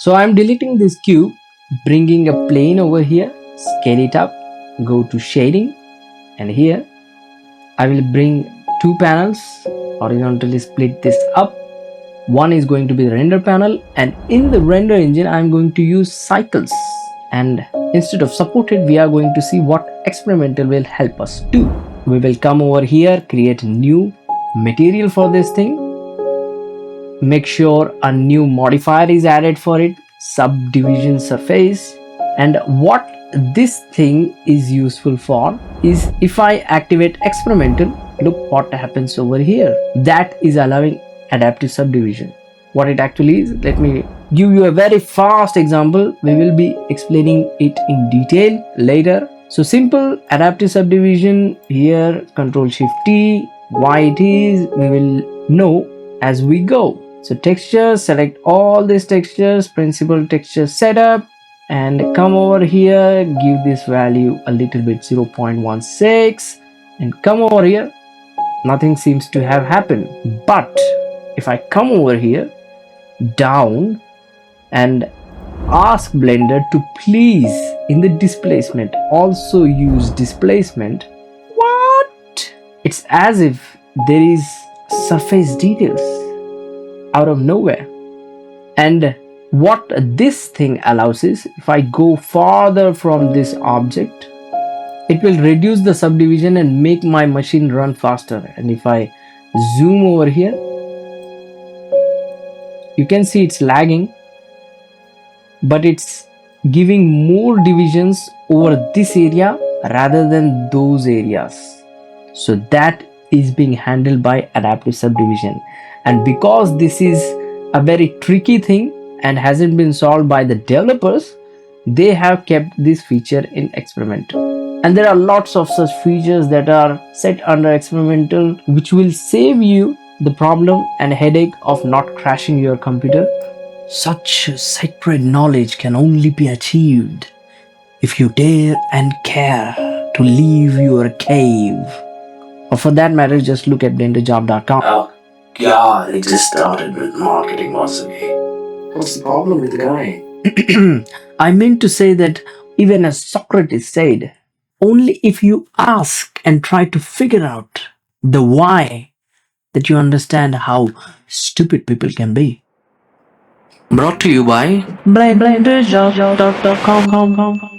So I'm deleting this cube, bringing a plane over here, scale it up, go to shading, and here I will bring two panels, horizontally split this up. One is going to be the render panel, and in the render engine I'm going to use cycles, and instead of supported we are going to see what experimental will help us do. We will come over here, create a new material for this thing, make sure a new modifier is added for it, subdivision surface. And what this thing is useful for is, if I activate experimental, look what happens over here. That is allowing adaptive subdivision. What it actually is, let me give you a very fast example. We will be explaining it in detail later. So simple adaptive subdivision here, Control Shift T. Why it is, we will know as we go. So textures, select all these textures, principal texture setup, and come over here, give this value a little bit 0.16, and come over here. Nothing seems to have happened. But if I come over here down and ask Blender to please in the displacement also use displacement, what? It's as if there is surface details out of nowhere. And what this thing allows is, if I go farther from this object, it will reduce the subdivision and make my machine run faster. And if I zoom over here, you can see it's lagging, but it's giving more divisions over this area rather than those areas. So that is being handled by adaptive subdivision. And because this is a very tricky thing and hasn't been solved by the developers, they have kept this feature in experimental. And there are lots of such features that are set under experimental, which will save you the problem and headache of not crashing your computer. Such sacred knowledge can only be achieved if you dare and care to leave your cave. Or for that matter, just look at blenderjob.com. Oh God, he just started with marketing once again. What's the problem with the guy? I meant to say that even as Socrates said, only if you ask and try to figure out the why that you understand how stupid people can be. Brought to you by blenderjob.com.